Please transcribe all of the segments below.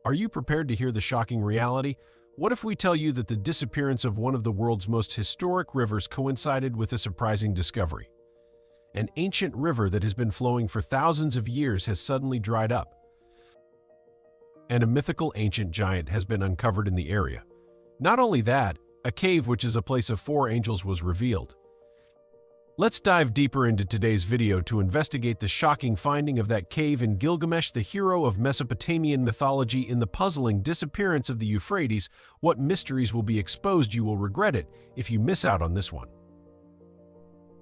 Are you prepared to hear the shocking reality? What if we tell you that the disappearance of one of the world's most historic rivers coincided with a surprising discovery? An ancient river that has been flowing for thousands of years has suddenly dried up, and a mythical ancient giant has been uncovered in the area. Not only that, a cave which is a place of 4 angels was revealed. Let's dive deeper into today's video to investigate the shocking finding of that cave in Gilgamesh, the hero of Mesopotamian mythology, in the puzzling disappearance of the Euphrates. What mysteries will be exposed? You will regret it if you miss out on this one.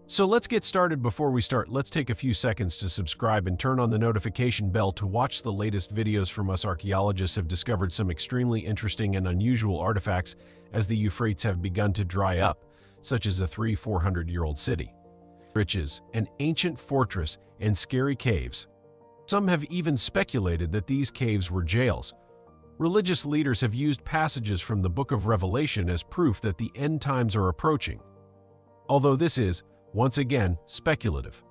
So let's get started. Before we start, let's take a few seconds to subscribe and turn on the notification bell to watch the latest videos from us. Archaeologists have discovered some extremely interesting and unusual artifacts as the Euphrates have begun to dry up, such as a 300-400-year-old city, riches, an ancient fortress, and scary caves. Some have even speculated that these caves were jails. Religious leaders have used passages from the Book of Revelation as proof that the end times are approaching, although this is, once again, speculative.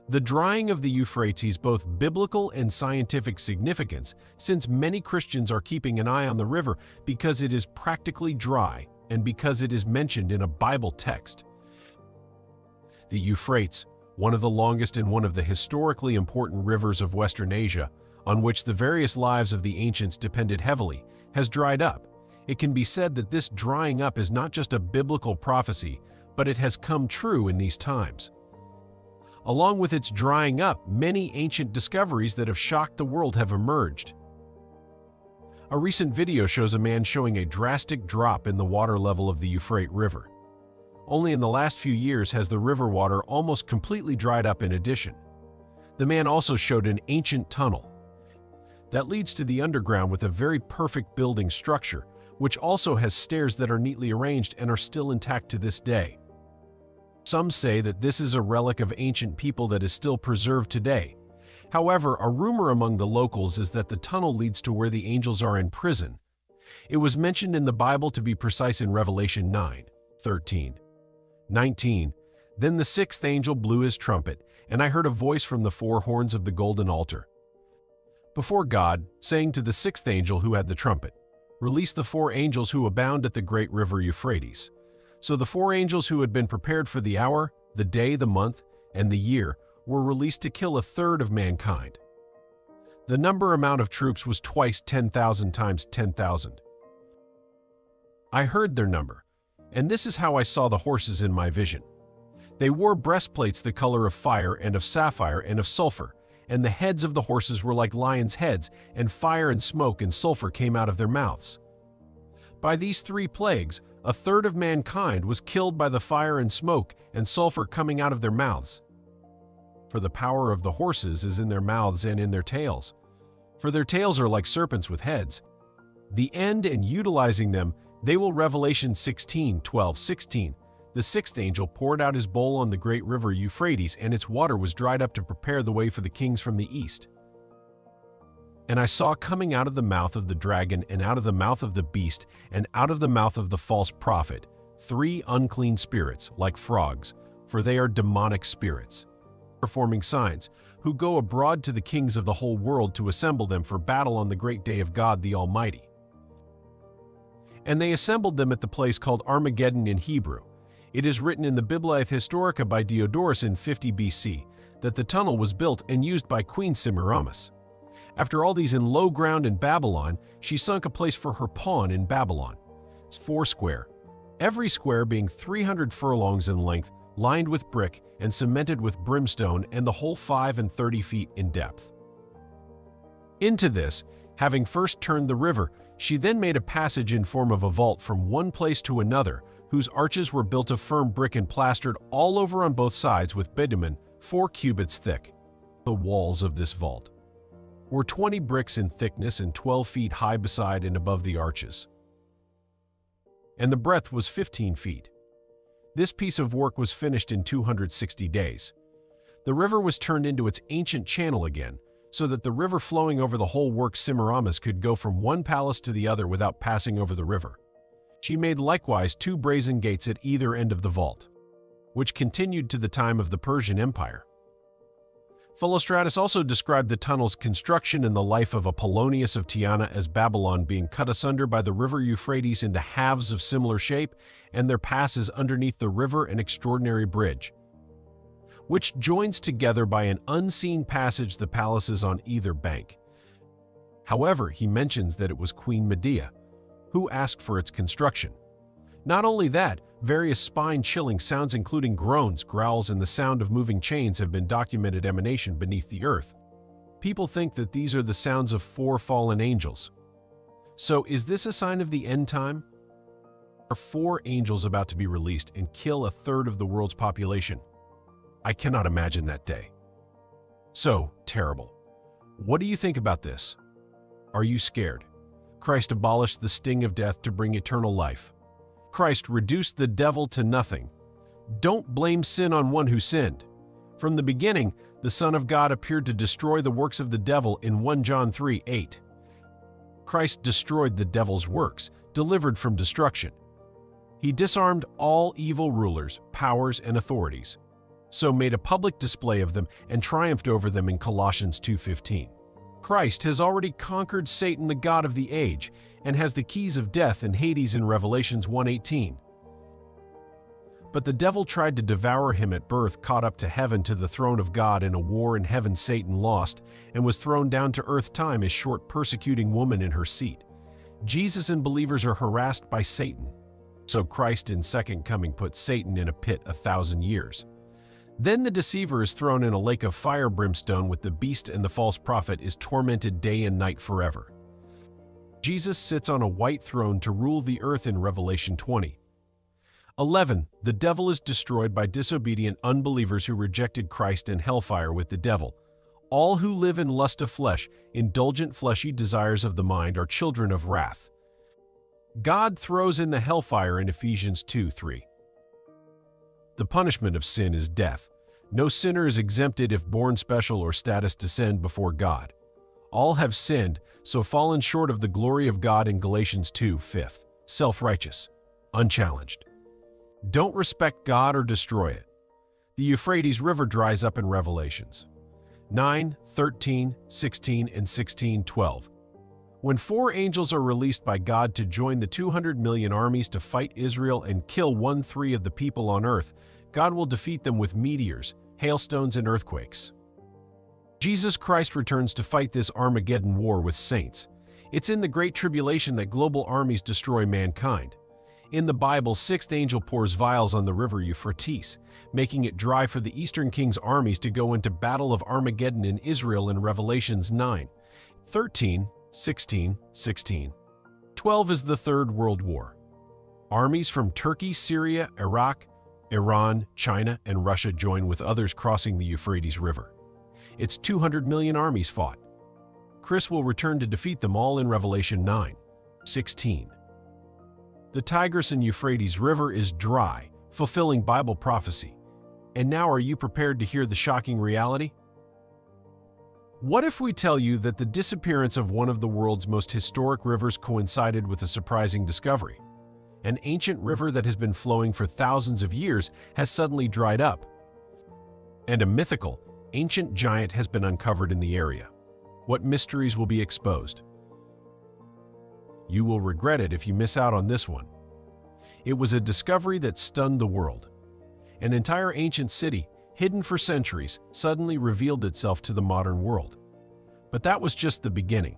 The drying of the Euphrates has both biblical and scientific significance, since many Christians are keeping an eye on the river because it is practically dry and because it is mentioned in a Bible text. The Euphrates, one of the longest and one of the historically important rivers of Western Asia, on which the various lives of the ancients depended heavily, has dried up. It can be said that this drying up is not just a biblical prophecy, but it has come true in these times. Along with its drying up, many ancient discoveries that have shocked the world have emerged. A recent video shows a man showing a drastic drop in the water level of the Euphrates River. Only in the last few years has the river water almost completely dried up. In addition, the man also showed an ancient tunnel that leads to the underground with a very perfect building structure, which also has stairs that are neatly arranged and are still intact to this day. Some say that this is a relic of ancient people that is still preserved today. However, a rumor among the locals is that the tunnel leads to where the angels are in prison. It was mentioned in the Bible, to be precise in Revelation 9:13-19. Then the 6th angel blew his trumpet, and I heard a voice from the 4 horns of the golden altar before God, saying to the 6th angel who had the trumpet, "Release the 4 angels who abound at the great river Euphrates." So the 4 angels who had been prepared for the hour, the day, the month, and the year were released to kill 1/3 of mankind. The amount of troops was twice 10,000 times 10,000. I heard their number, and this is how I saw the horses in my vision. They wore breastplates the color of fire and of sapphire and of sulfur, and the heads of the horses were like lions' heads, and fire and smoke and sulfur came out of their mouths. By these 3 plagues, 1/3 of mankind was killed by the fire and smoke and sulfur coming out of their mouths. For the power of the horses is in their mouths and in their tails. For their tails are like serpents with heads. The end, and utilizing them, they will. Revelation 16:12-16. The 6th angel poured out his bowl on the great river Euphrates, and its water was dried up to prepare the way for the kings from the east. And I saw coming out of the mouth of the dragon, and out of the mouth of the beast, and out of the mouth of the false prophet, 3 unclean spirits, like frogs, for they are demonic spirits, performing signs, who go abroad to the kings of the whole world to assemble them for battle on the great day of God the Almighty. And they assembled them at the place called Armageddon in Hebrew. It is written in the Biblia Historica by Diodorus in 50 BC that the tunnel was built and used by Queen Semiramis. After all these in low ground in Babylon, she sunk a place for her pawn in Babylon. It's 4 square, every square being 300 furlongs in length, lined with brick and cemented with brimstone, and the whole 5 and 30 feet in depth. Into this, having first turned the river, she then made a passage in form of a vault from one place to another, whose arches were built of firm brick and plastered all over on both sides with bitumen, 4 cubits thick. The walls of this vault were 20 bricks in thickness and 12 feet high beside and above the arches, and the breadth was 15 feet. This piece of work was finished in 260 days. The river was turned into its ancient channel again, so that the river flowing over the whole work Semiramis could go from one palace to the other without passing over the river. She made likewise 2 brazen gates at either end of the vault, which continued to the time of the Persian Empire. Philostratus also described the tunnel's construction and the life of Apollonius of Tyana as Babylon being cut asunder by the river Euphrates into halves of similar shape, and their passes underneath the river an extraordinary bridge, which joins together by an unseen passage the palaces on either bank. However, he mentions that it was Queen Medea who asked for its construction. Not only that, various spine-chilling sounds including groans, growls, and the sound of moving chains have been documented emanation beneath the earth. People think that these are the sounds of 4 fallen angels. So is this a sign of the end time? Are 4 angels about to be released and kill 1/3 of the world's population? I cannot imagine that day. So terrible. What do you think about this? Are you scared? Christ abolished the sting of death to bring eternal life. Christ reduced the devil to nothing. Don't blame sin on one who sinned. From the beginning, the Son of God appeared to destroy the works of the devil in 1 John 3:8. Christ destroyed the devil's works, delivered from destruction. He disarmed all evil rulers, powers, and authorities, so made a public display of them and triumphed over them in Colossians 2:15. Christ has already conquered Satan, the god of the age, and has the keys of death and Hades in Revelations 1:18. But the devil tried to devour him at birth, caught up to heaven to the throne of God in a war in heaven. Satan lost and was thrown down to earth. Time is short, persecuting woman in her seat. Jesus and believers are harassed by Satan. So Christ in second coming put Satan in a pit 1,000 years. Then the deceiver is thrown in a lake of fire brimstone with the beast, and the false prophet is tormented day and night forever. Jesus sits on a white throne to rule the earth in Revelation 20:11. The devil is destroyed by disobedient unbelievers who rejected Christ, and hellfire with the devil. All who live in lust of flesh, indulgent fleshy desires of the mind, are children of wrath. God throws in the hellfire in Ephesians 2:3. The punishment of sin is death. No sinner is exempted if born special or status descend before God. All have sinned, so fallen short of the glory of God in Galatians 2:5. Self-righteous, unchallenged. Don't respect God or destroy it. The Euphrates River dries up in Revelations 9:13, 16, and 16:12. When 4 angels are released by God to join the 200 million armies to fight Israel and kill 1/3 of the people on earth, God will defeat them with meteors, hailstones, and earthquakes. Jesus Christ returns to fight this Armageddon war with saints. It's in the Great Tribulation that global armies destroy mankind. In the Bible, 6th angel pours vials on the river Euphrates, making it dry for the Eastern King's armies to go into battle of Armageddon in Israel in Revelations 9:13, 16, 16. 12 is the Third World War. Armies from Turkey, Syria, Iraq, Iran, China, and Russia join with others crossing the Euphrates River. Its 200 million armies fought. Chris will return to defeat them all in Revelation 9:16. The Tigris and Euphrates River is dry, fulfilling Bible prophecy. And now, are you prepared to hear the shocking reality? What if we tell you that the disappearance of one of the world's most historic rivers coincided with a surprising discovery? An ancient river that has been flowing for thousands of years has suddenly dried up, and a mythical, ancient giant has been uncovered in the area. What mysteries will be exposed? You will regret it if you miss out on this one. It was a discovery that stunned the world. An entire ancient city, hidden for centuries, suddenly revealed itself to the modern world. But that was just the beginning.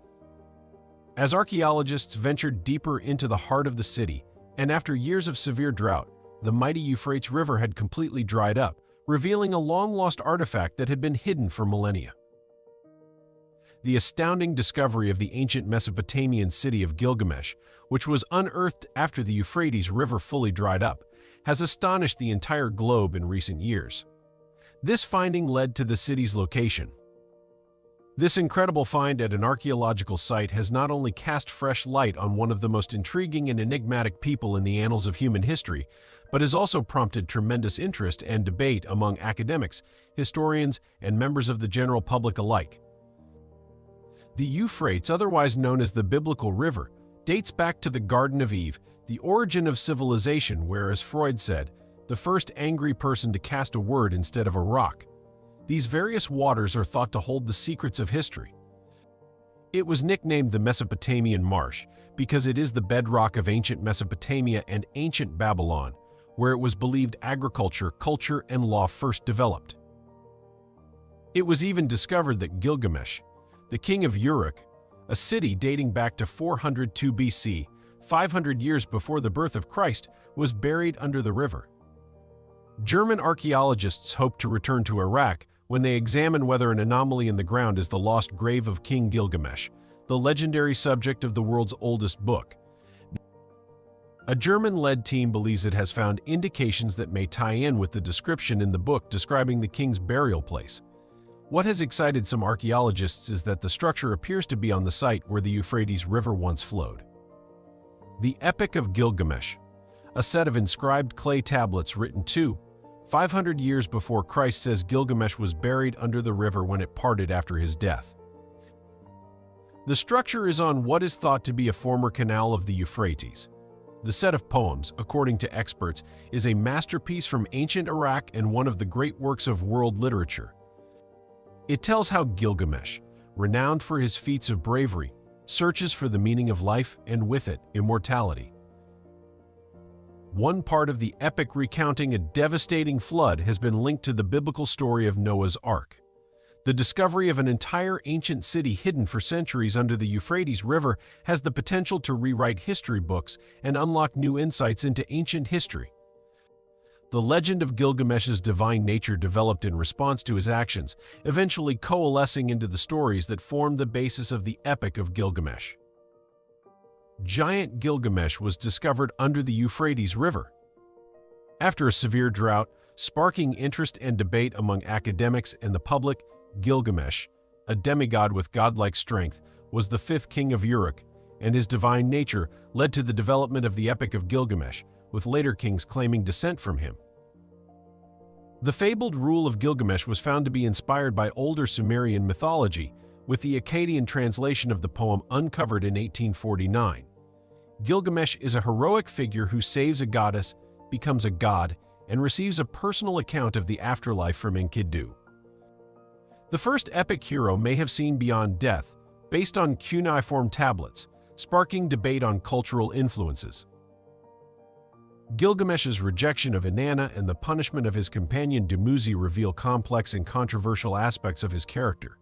As archaeologists ventured deeper into the heart of the city, and after years of severe drought, the mighty Euphrates River had completely dried up, revealing a long-lost artifact that had been hidden for millennia. The astounding discovery of the ancient Mesopotamian city of Gilgamesh, which was unearthed after the Euphrates River fully dried up, has astonished the entire globe in recent years. This finding led to the city's location. This incredible find at an archaeological site has not only cast fresh light on one of the most intriguing and enigmatic people in the annals of human history, but has also prompted tremendous interest and debate among academics, historians, and members of the general public alike. The Euphrates, otherwise known as the Biblical River, dates back to the Garden of Eve, the origin of civilization, where, as Freud said, the first angry person to cast a word instead of a rock. These various waters are thought to hold the secrets of history. It was nicknamed the Mesopotamian Marsh because it is the bedrock of ancient Mesopotamia and ancient Babylon, where it was believed agriculture, culture, and law first developed. It was even discovered that Gilgamesh, the king of Uruk, a city dating back to 402 BC, 500 years before the birth of Christ, was buried under the river. German archaeologists hope to return to Iraq when they examine whether an anomaly in the ground is the lost grave of King Gilgamesh, the legendary subject of the world's oldest book. A German-led team believes it has found indications that may tie in with the description in the book describing the king's burial place. What has excited some archaeologists is that the structure appears to be on the site where the Euphrates River once flowed. The Epic of Gilgamesh, a set of inscribed clay tablets written 500 years before Christ, says Gilgamesh was buried under the river when it parted after his death. The structure is on what is thought to be a former canal of the Euphrates. The set of poems, according to experts, is a masterpiece from ancient Iraq and one of the great works of world literature. It tells how Gilgamesh, renowned for his feats of bravery, searches for the meaning of life and with it, immortality. One part of the epic recounting a devastating flood has been linked to the biblical story of Noah's Ark. The discovery of an entire ancient city hidden for centuries under the Euphrates River has the potential to rewrite history books and unlock new insights into ancient history. The legend of Gilgamesh's divine nature developed in response to his actions, eventually coalescing into the stories that formed the basis of the Epic of Gilgamesh. Giant Gilgamesh was discovered under the Euphrates River. After a severe drought, sparking interest and debate among academics and the public, Gilgamesh, a demigod with godlike strength, was the fifth king of Uruk, and his divine nature led to the development of the Epic of Gilgamesh, with later kings claiming descent from him. The fabled rule of Gilgamesh was found to be inspired by older Sumerian mythology, with the Akkadian translation of the poem uncovered in 1849. Gilgamesh is a heroic figure who saves a goddess, becomes a god, and receives a personal account of the afterlife from Enkidu. The first epic hero may have seen beyond death, based on cuneiform tablets, sparking debate on cultural influences. Gilgamesh's rejection of Inanna and the punishment of his companion Dumuzi reveal complex and controversial aspects of his character.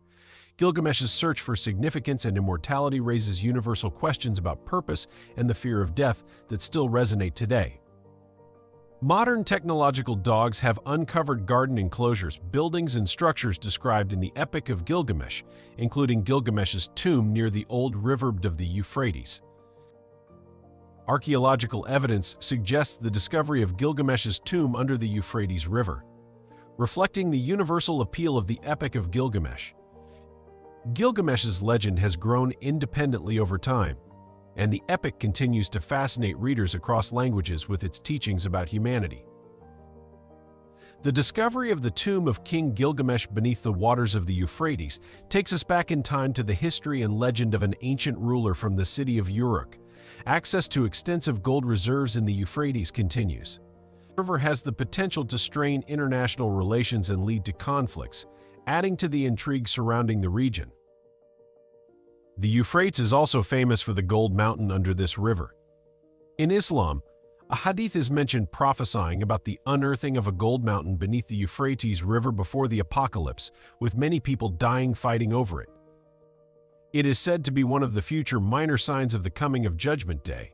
Gilgamesh's search for significance and immortality raises universal questions about purpose and the fear of death that still resonate today. Modern technological dogs have uncovered garden enclosures, buildings, and structures described in the Epic of Gilgamesh, including Gilgamesh's tomb near the old riverbed of the Euphrates. Archaeological evidence suggests the discovery of Gilgamesh's tomb under the Euphrates River, reflecting the universal appeal of the Epic of Gilgamesh. Gilgamesh's legend has grown independently over time, and the epic continues to fascinate readers across languages with its teachings about humanity. The discovery of the tomb of King Gilgamesh beneath the waters of the Euphrates takes us back in time to the history and legend of an ancient ruler from the city of Uruk. Access to extensive gold reserves in the Euphrates continues. The river has the potential to strain international relations and lead to conflicts, adding to the intrigue surrounding the region. The Euphrates is also famous for the gold mountain under this river. In Islam, a hadith is mentioned prophesying about the unearthing of a gold mountain beneath the Euphrates River before the apocalypse, with many people dying fighting over it. It is said to be one of the future minor signs of the coming of Judgment Day.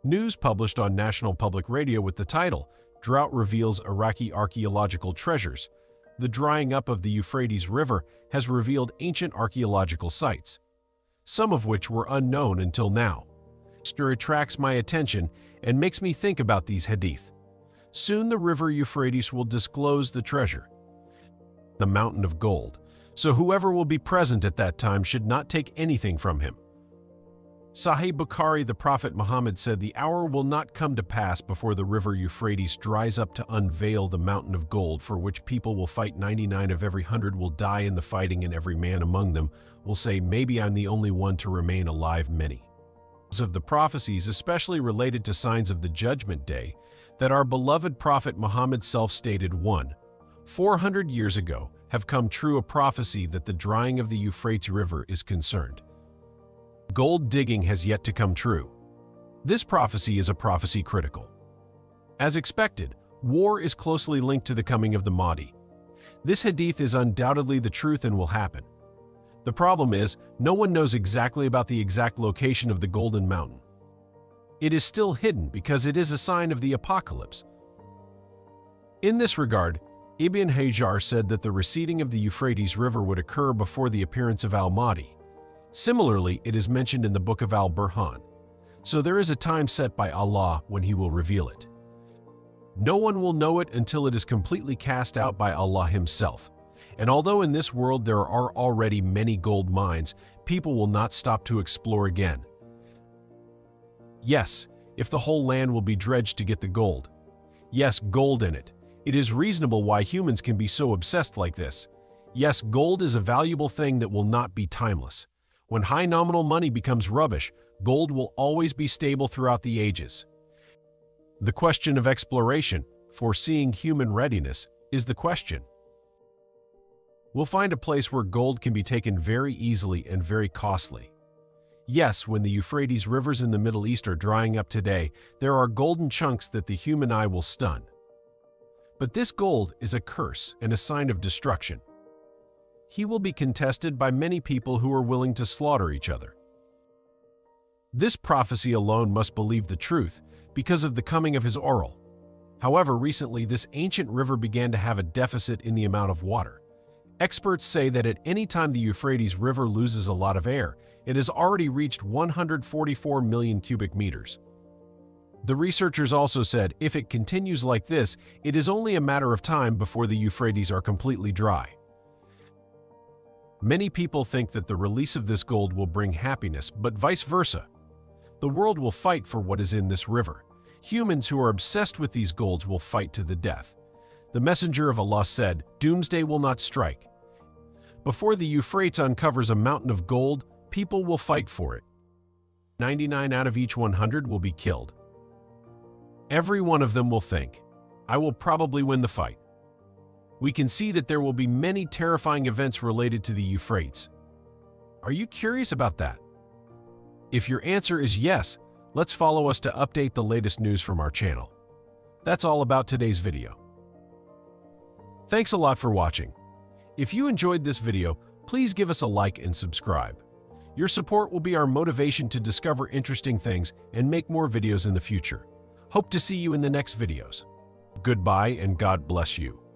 News published on National Public Radio with the title, "Drought Reveals Iraqi Archaeological Treasures." The drying up of the Euphrates River has revealed ancient archaeological sites, some of which were unknown until now. It attracts my attention and makes me think about these hadith. Soon the river Euphrates will disclose the treasure, the mountain of gold, so whoever will be present at that time should not take anything from him. Sahih Bukhari, the Prophet Muhammad said, "The hour will not come to pass before the river Euphrates dries up to unveil the mountain of gold, for which people will fight. 99 of every 100 will die in the fighting, and every man among them will say, 'Maybe I'm the only one to remain alive.'" Many of the prophecies, especially related to signs of the Judgment Day, that our beloved Prophet Muhammad self-stated. 1. 400 years ago have come true a prophecy that the drying of the Euphrates River is concerned. Gold digging has yet to come true. This prophecy is a prophecy critical. As expected, war is closely linked to the coming of the Mahdi. This hadith is undoubtedly the truth and will happen. The problem is, no one knows exactly about the exact location of the Golden Mountain. It is still hidden because it is a sign of the apocalypse. In this regard, Ibn Hajar said that the receding of the Euphrates River would occur before the appearance of al-Mahdi. Similarly, it is mentioned in the book of al-Burhan. So there is a time set by Allah when He will reveal it. No one will know it until it is completely cast out by Allah Himself. And although in this world there are already many gold mines, people will not stop to explore again. Yes, if the whole land will be dredged to get the gold. Yes, gold in it. It is reasonable why humans can be so obsessed like this. Yes, gold is a valuable thing that will not be timeless. When high nominal money becomes rubbish, gold will always be stable throughout the ages. The question of exploration, foreseeing human readiness, is the question. We'll find a place where gold can be taken very easily and very costly. Yes, when the Euphrates rivers in the Middle East are drying up today, there are golden chunks that the human eye will stun. But this gold is a curse and a sign of destruction. He will be contested by many people who are willing to slaughter each other. This prophecy alone must believe the truth because of the coming of his oral. However, recently this ancient river began to have a deficit in the amount of water. Experts say that at any time the Euphrates River loses a lot of air, it has already reached 144 million cubic meters. The researchers also said if it continues like this, it is only a matter of time before the Euphrates are completely dry. Many people think that the release of this gold will bring happiness, but vice versa. The world will fight for what is in this river. Humans who are obsessed with these golds will fight to the death. The Messenger of Allah said, "Doomsday will not strike. Before the Euphrates uncovers a mountain of gold, people will fight for it. 99 out of each 100 will be killed. Every one of them will think, I will probably win the fight." We can see that there will be many terrifying events related to the Euphrates. Are you curious about that? If your answer is yes, let's follow us to update the latest news from our channel. That's all about today's video. Thanks a lot for watching. If you enjoyed this video, please give us a like and subscribe. Your support will be our motivation to discover interesting things and make more videos in the future. Hope to see you in the next videos. Goodbye and God bless you.